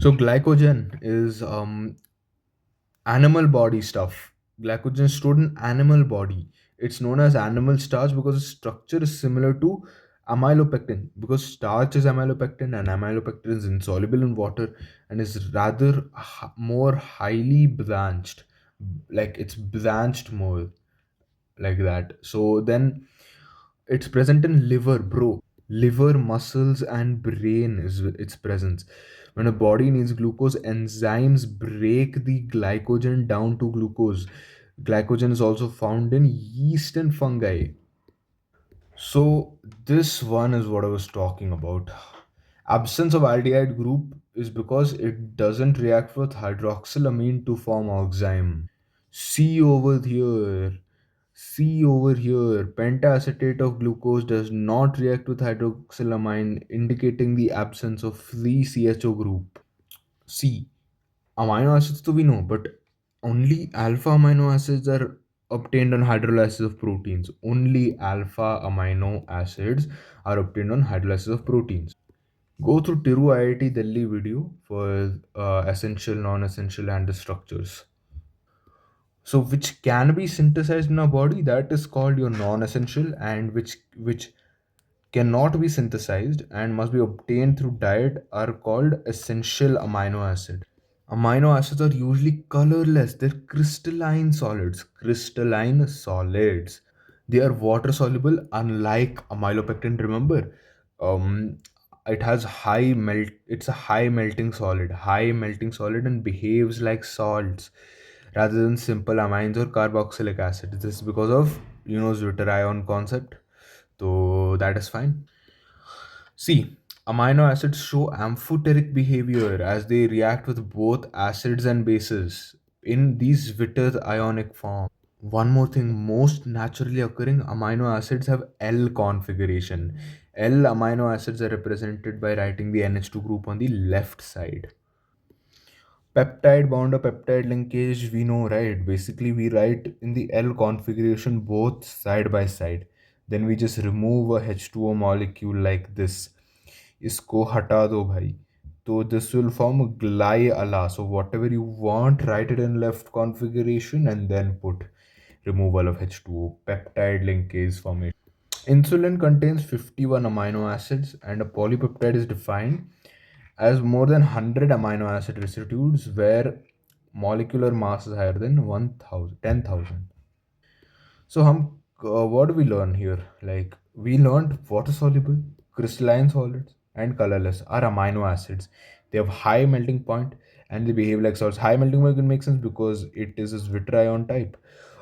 So glycogen is animal body stuff. Glycogen is stored in animal body. It's known as animal starch because its structure is similar to amylopectin. Because starch is amylopectin and amylopectin is insoluble in water and is rather more highly branched. Like it's branched more like that. So then it's present in liver, bro. Liver, muscles, and brain is its presence. When a body needs glucose, enzymes break the glycogen down to glucose. Glycogen is also found in yeast and fungi. So this one is what I was talking about. Absence of aldehyde group is because it doesn't react with hydroxylamine to form oxime. See over here. See over here. Pentacetate of glucose does not react with hydroxylamine, indicating the absence of free CHO group. See, amino acids to we know, but only alpha amino acids are obtained on hydrolysis of proteins. Only alpha amino acids are obtained on hydrolysis of proteins. Go through Tiru IIT Delhi video for essential, non-essential, and the structures. So which can be synthesized in our body, that is called your non-essential, and which cannot be synthesized and must be obtained through diet are called essential amino acid. Amino acids are usually colorless. They're crystalline solids. Crystalline solids. They are water soluble, unlike amylopectin. Remember, um, it has high melt. It's a high melting solid. High melting solid and behaves like salts rather than simple amines or carboxylic acid. This is because of zwitterion concept. So that is fine. See, amino acids show amphoteric behavior as they react with both acids and bases in these Witter ionic form. One more thing, most naturally occurring amino acids have L configuration. L amino acids are represented by writing the NH2 group on the left side. Peptide bond or peptide linkage, we know, right? Basically, we write in the L configuration both side by side. Then we just remove a H2O molecule like this. इसको हटा दो भाई. So this will form a glyala. So whatever you want, write it in left configuration and then put removal of H2O. Peptide linkage formation. Insulin contains 51 amino acids and a polypeptide is defined as more than 100 amino acid residues where molecular mass is higher than 1000, 10,000. So what do we learn here? Like we learned water soluble, crystalline solids, and colorless are amino acids. They have high melting point and they behave like salts. High melting point can make sense because it is a Zwitterion type.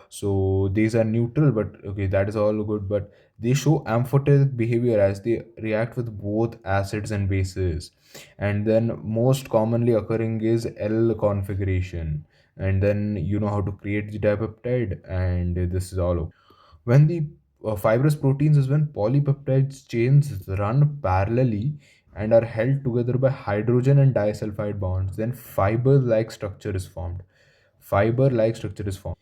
So these are neutral, but okay, that is all good. But they show amphoteric behavior as they react with both acids and bases. And then most commonly occurring is L configuration. And then you know how to create the dipeptide, and this is all okay. When the fibrous proteins is when polypeptide chains run parallelly and are held together by hydrogen and disulfide bonds, then fiber-like structure is formed. Fiber-like structure is formed,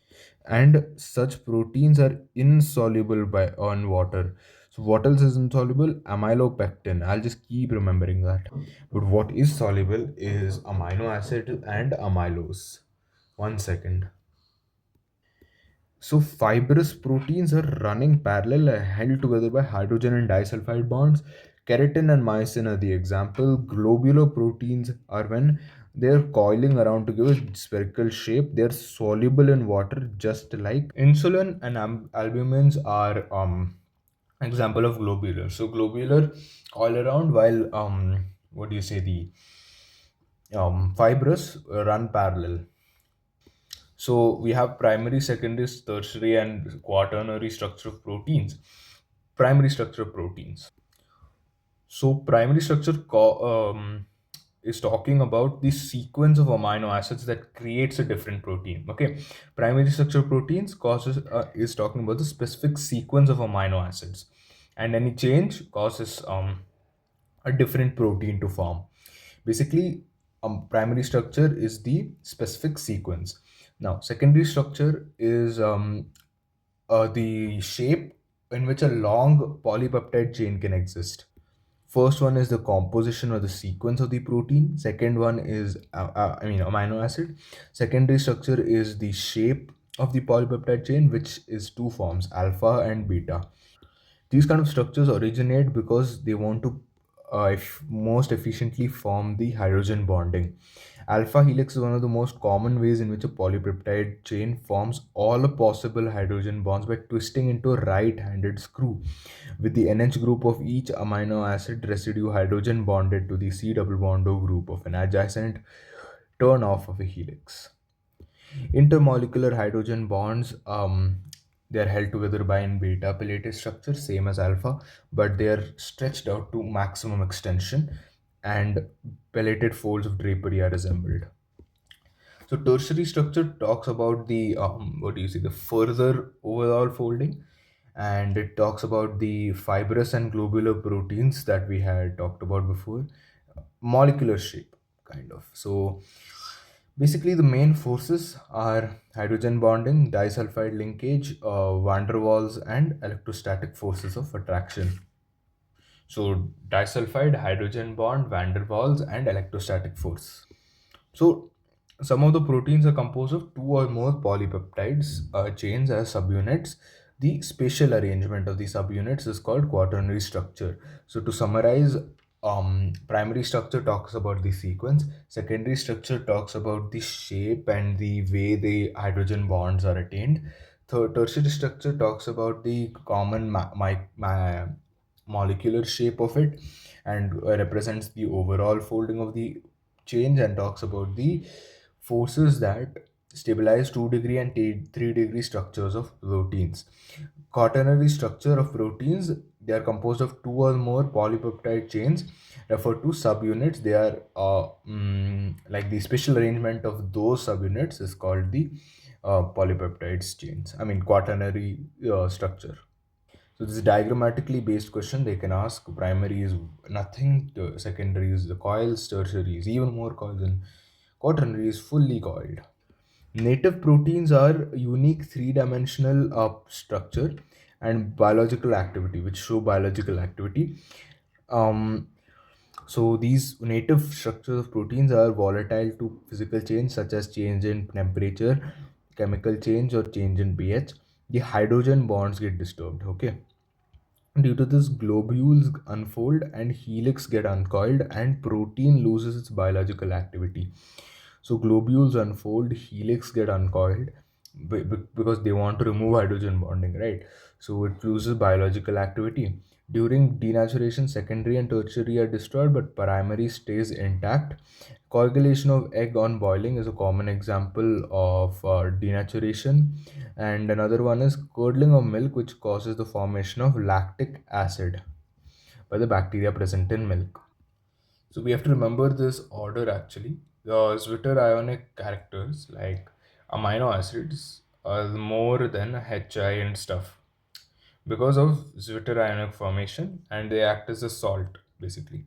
and such proteins are insoluble by on water. So what else is insoluble? Amylopectin. I'll just keep remembering that. But what is soluble is amino acid and amylose. One second. So fibrous proteins are running parallel held together by hydrogen and disulfide bonds. Keratin and myosin are the example. Globular proteins are when they're coiling around to give a spherical shape. They're soluble in water, just like insulin and albumins are example of globular. So globular coil around while what do you say, the fibrous run parallel. So we have primary, secondary, tertiary, and quaternary structure of proteins. Primary structure of proteins. So primary structure is talking about the sequence of amino acids that creates a different protein. Okay, primary structure of proteins causes is talking about the specific sequence of amino acids, and any change causes a different protein to form. Basically, primary structure is the specific sequence. Now, secondary structure is the shape in which a long polypeptide chain can exist. First one is the composition or the sequence of the protein. Second one is amino acid. Secondary structure is the shape of the polypeptide chain, which is two forms, alpha and beta. These kind of structures originate because they want to most efficiently form the hydrogen bonding. Alpha helix is one of the most common ways in which a polypeptide chain forms all the possible hydrogen bonds by twisting into a right-handed screw, with the NH group of each amino acid residue hydrogen bonded to the C double bond O group of an adjacent turn off of a helix. Intermolecular hydrogen bonds, they are held together by an beta pelated structure, same as alpha, but they are stretched out to maximum extension, and pelated folds of drapery are assembled. So tertiary structure talks about the what do you see, the further overall folding, and it talks about the fibrous and globular proteins that we had talked about before, molecular shape kind of. So basically, the main forces are hydrogen bonding, disulfide linkage, van der Waals, and electrostatic forces of attraction. So, disulfide, hydrogen bond, van der Waals, and electrostatic force. So, some of the proteins are composed of two or more polypeptides chains as subunits. The spatial arrangement of the subunits is called quaternary structure. So, to summarize, primary structure talks about the sequence, secondary structure talks about the shape and the way the hydrogen bonds are attained. Tertiary structure talks about the common molecular shape of it, and represents the overall folding of the change, and talks about the forces that stabilize 2-degree and 3-degree structures of proteins. Quaternary structure of proteins, they are composed of two or more polypeptide chains referred to subunits. They are like the special arrangement of those subunits is called the polypeptides chains. I mean quaternary structure. So this is diagrammatically based question they can ask. Primary is nothing, secondary is the coils, tertiary is even more coils, and quaternary is fully coiled. Native proteins are unique three-dimensional structure and biological activity, which show biological activity. Um, so these native structures of proteins are volatile to physical change, such as change in temperature, chemical change, or change in pH. The hydrogen bonds get disturbed. Okay. Due to this, globules unfold and helix get uncoiled, and protein loses its biological activity. So globules unfold, helix get uncoiled because they want to remove hydrogen bonding, right? So it loses biological activity. During denaturation, secondary and tertiary are destroyed, but primary stays intact. Coagulation of egg on boiling is a common example of denaturation, and another one is curdling of milk, which causes the formation of lactic acid by the bacteria present in milk. So we have to remember this order actually. The Zwitter ionic characters like amino acids are more than HI and stuff because of Zwitter ionic formation, and they act as a salt basically.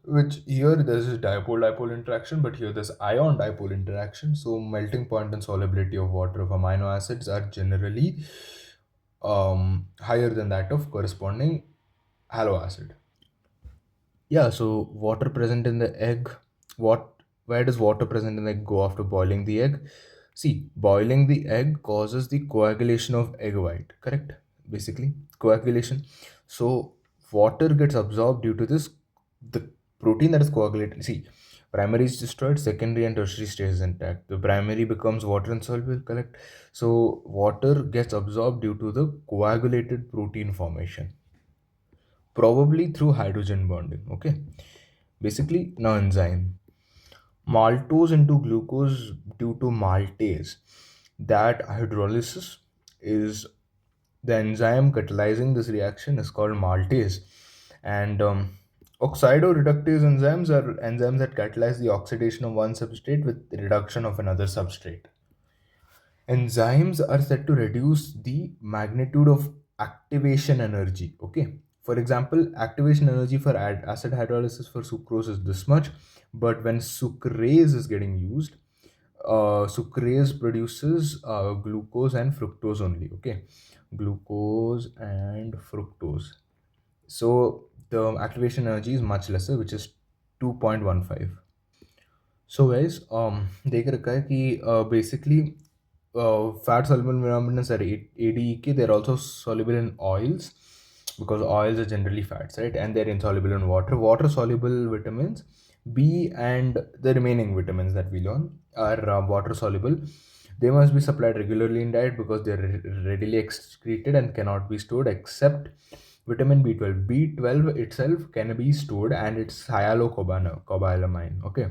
Which here there's a dipole-dipole interaction, but here there's ion dipole interaction. So melting point and solubility of water of amino acids are generally higher than that of corresponding halo acid. Yeah, so water present in the egg, what where does water present in the egg go after boiling the egg? See, boiling the egg causes the coagulation of egg white, correct? Basically, coagulation. So water gets absorbed due to this, the protein that is coagulated. See, primary is destroyed, secondary and tertiary stays intact. The primary becomes water insoluble, correct? So water gets absorbed due to the coagulated protein formation, probably through hydrogen bonding. Okay, basically now enzyme, maltose into glucose due to maltase, that hydrolysis is the enzyme catalyzing this reaction is called maltase. And oxidoreductase enzymes are enzymes that catalyze the oxidation of one substrate with the reduction of another substrate. Enzymes are said to reduce the magnitude of activation energy. Okay. For example, activation energy for acid hydrolysis for sucrose is this much, but when sucrase is getting used, sucrase produces glucose and fructose only. Okay. Glucose and fructose. So the activation energy is much lesser, which is 2.15. So guys, देख रखा है कि basically fat soluble vitamins are ADEK. They're also soluble in oils because oils are generally fats, right? And they're insoluble in water. Water soluble vitamins B and the remaining vitamins that we learn are water soluble. They must be supplied regularly in diet because they're readily excreted and cannot be stored except vitamin B12. B12 itself can be stored and it's hyalocobalamin. Okay,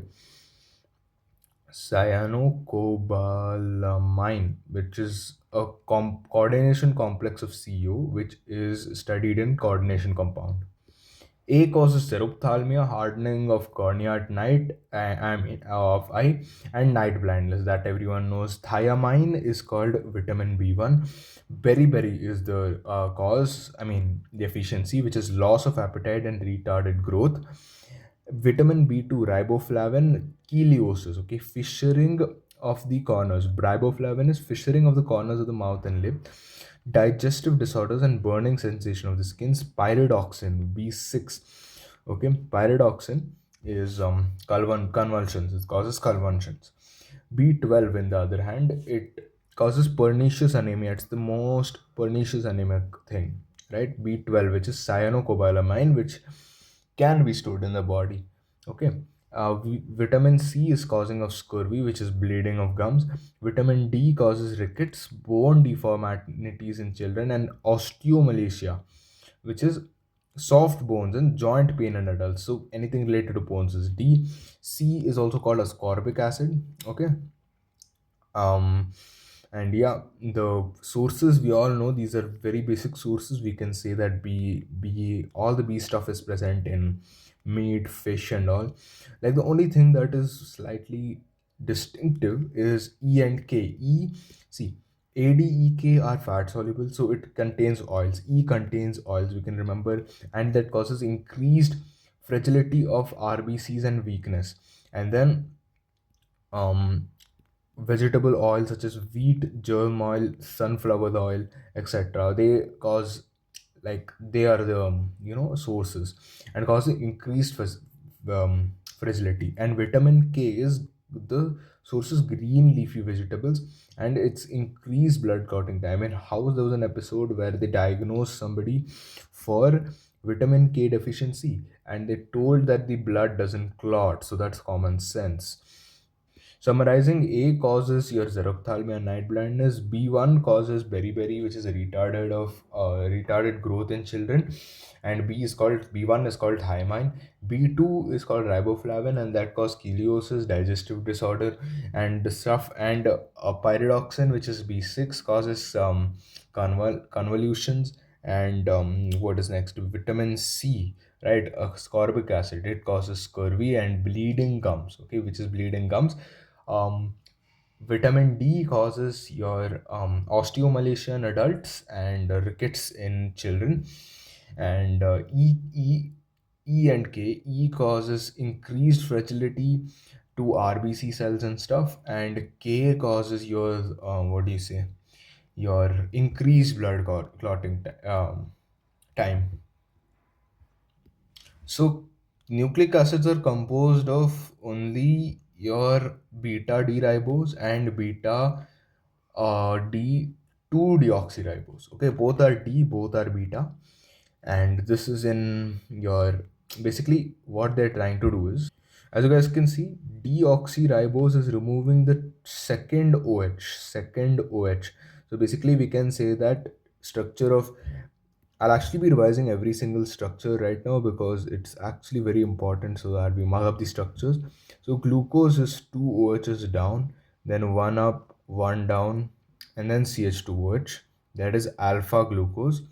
cyanocobalamin, which is a coordination complex of CO, which is studied in coordination compound. A causes cerebophthalmia, hardening of cornea at night, I mean of eye, and night blindness. That everyone knows. Thiamine is called vitamin B1. Beriberi is the cause. I mean the efficiency, which is loss of appetite and retarded growth. Vitamin B2, riboflavin, chiliosis. Okay, fissuring of the corners. Riboflavin is fissuring of the corners of the mouth and lip, digestive disorders and burning sensation of the skin. Pyridoxine B6. Okay, pyridoxine is convulsions. It causes convulsions. B12, in the other hand, it causes pernicious anemia. It's the most pernicious anemic thing, right? B12, which is cyanocobalamin, which can be stored in the body. Okay. Vitamin C is causing of scurvy, which is bleeding of gums. Vitamin D causes rickets, bone deformities in children, and osteomalacia, which is soft bones and joint pain in adults. So anything related to bones is D. C is also called ascorbic acid. Okay. um and yeah, the sources we all know, these are very basic sources. We can say that b all the b stuff is present in meat, fish, and all. Like the only thing that is slightly distinctive is E and K. See, ADEK are fat soluble, so it contains oils. E contains oils, we can remember, and that causes increased fragility of RBCs and weakness. And then um vegetable oil such as wheat germ oil, sunflower oil, etc., they cause, like they are the sources, and cause increased fragility. And vitamin K is the sources green leafy vegetables, and it's increased blood clotting time. And how there was an episode where they diagnosed somebody for vitamin K deficiency, and they told that the blood doesn't clot, so that's common sense. Summarizing, A causes your xerophthalmia and night blindness. B1 causes beriberi, which is a retarded growth in children, and B1 is called thiamine. B2 is called riboflavin, and that causes chiliosis, digestive disorder, and the stuff. And pyridoxine, which is B6, causes convolutions. And what is next? Vitamin C, right? Ascorbic acid, it causes scurvy and bleeding gums. Okay, which is bleeding gums. um, Vitamin D causes your osteomalacia in adults and rickets in children. And E and K. E causes increased fragility to RBC cells and stuff, and K causes your what do you say? Your increased blood clotting time. So nucleic acids are composed of only your beta D ribose and beta D2 deoxyribose. Okay, both are D, both are beta, and this is in your, basically what they're trying to do is, as you guys can see, deoxyribose is removing the second OH. So basically, we can say that structure of, I'll actually be revising every single structure right now because it's actually very important so that we mark up the structures. So glucose is two OHs down, then one up, one down, and then CH2OH. That is alpha glucose.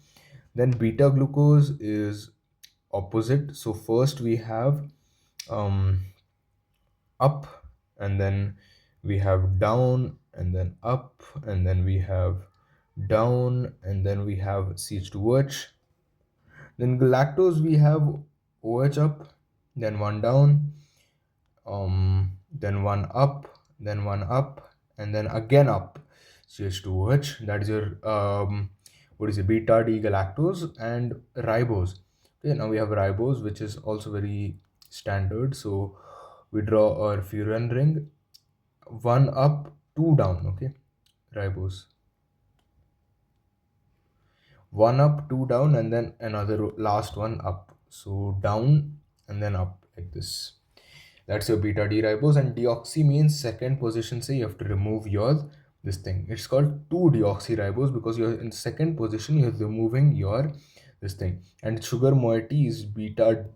Then beta glucose is opposite. So first we have um, up, and then we have down, and then up, and then we have down, and then we have CH2OH. Then galactose we have OH up, then one down, then one up, then one up, and then again up. CH2OH. That is your what is it? Beta D galactose and ribose. Okay, now we have ribose, which is also very standard. So we draw our furan ring, one up, two down. Okay, ribose, one up, two down, and then another last one up. So down and then up like this. That's your beta D ribose, and deoxy means second position. Say you have to remove your this thing. It's called 2 deoxy ribose because you're in second position. You're removing your this thing, and sugar moiety is beta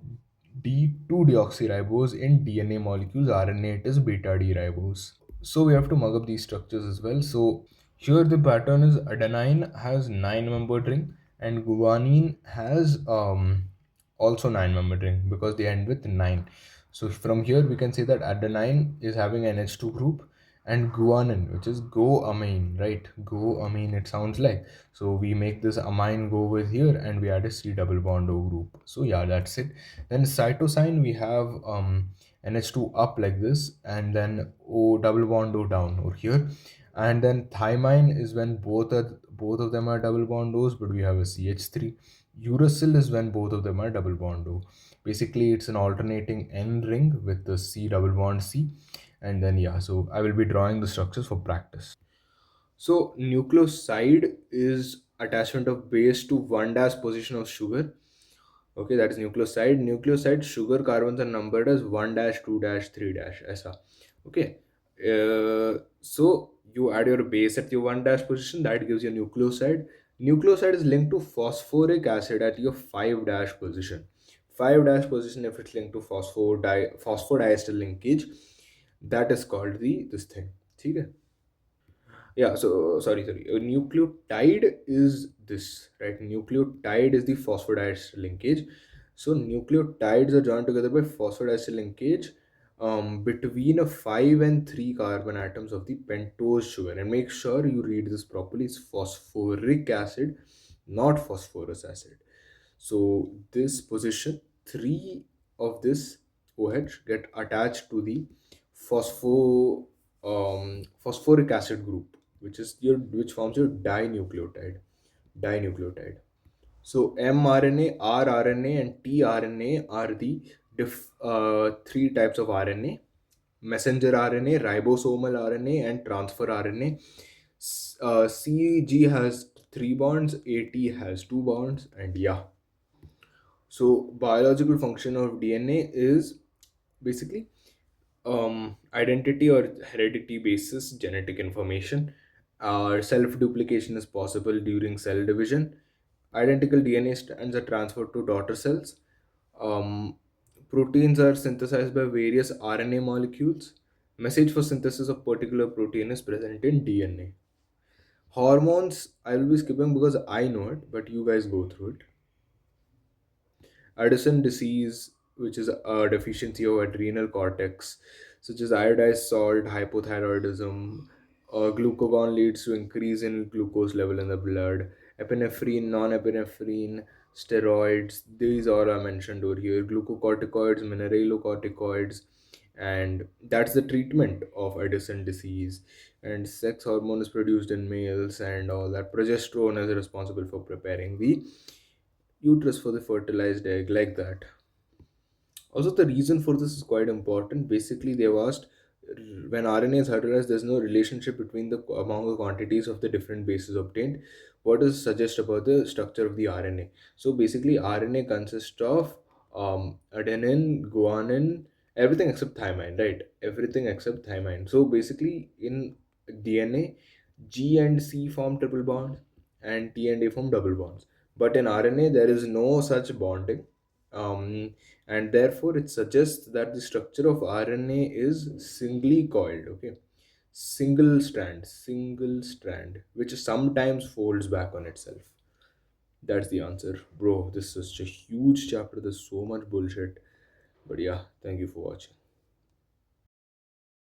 D 2 deoxy ribose in DNA molecules. RNA it is beta D ribose. So we have to mug up these structures as well. So here the pattern is adenine has 9 membered ring and guanine has also 9 membered ring because they end with 9. So from here we can say that adenine is having an H2 group and guanine, which is go-amine, right? Go-amine it sounds like. So we make this amine go with here and we add a C double bond O group. So yeah, that's it. Then cytosine we have NH2 up like this and then O double bond O down over here. And then thymine is when both of them are double bond O's, but we have a CH3. Uracil is when both of them are double bond O. Basically, it's an alternating N ring with the C double bond C. And then yeah, so I will be drawing the structures for practice. So nucleoside is attachment of base to one dash position of sugar. Okay, that is nucleoside. Nucleoside sugar carbons are numbered as 1 dash, 2 dash, 3 dash. Aisa. Okay. So you add your base at your 1 dash position, that gives you nucleoside. Nucleoside is linked to phosphoric acid at your 5 dash position. 5 dash position, if it's linked to phosphodiester linkage, that is called the this thing. Okay. Yeah, so sorry. A nucleotide is this, right? Nucleotide is the phosphodiester linkage. So nucleotides are joined together by phosphodiester linkage between a 5 and 3 carbon atoms of the pentose sugar. And make sure you read this properly. It's phosphoric acid, not phosphorus acid. So this position, 3 of this OH get attached to the phosphoric acid group, which forms your dinucleotide. Dinucleotide. So mRNA, rRNA, and tRNA are the three types of RNA: messenger RNA, ribosomal RNA, and transfer RNA. CG has 3 bonds, AT has 2 bonds, and yeah. So biological function of DNA is basically identity or heredity basis genetic information. Self duplication is possible during cell division. Identical DNA strands are transferred to daughter cells. Um, Proteins are synthesized by various RNA molecules. Message for synthesis of particular protein is present in DNA. Hormones, I will be skipping because I know it, but you guys go through it. Addison disease, which is a deficiency of adrenal cortex, such as iodized salt, hypothyroidism. Glucagon leads to increase in glucose level in the blood. Epinephrine, non-epinephrine, steroids, these all are mentioned over here. Glucocorticoids, mineralocorticoids, and that's the treatment of Addison disease. And sex hormone is produced in males, and all that. Progesterone is responsible for preparing the uterus for the fertilized egg, like that. Also, the reason for this is quite important. Basically, they've asked when RNA is hydrolyzed, there's no relationship between the among the quantities of the different bases obtained. What does it suggest about the structure of the RNA? So basically, RNA consists of adenine, guanine, everything except thymine, right? Everything except thymine. So basically, in DNA, G and C form triple bonds, and T and A form double bonds. But in RNA, there is no such bonding. And therefore it suggests that the structure of RNA is singly coiled, okay, single strand, which sometimes folds back on itself. That's the answer, bro. This is such a huge chapter. There's so much bullshit, but yeah, thank you for watching.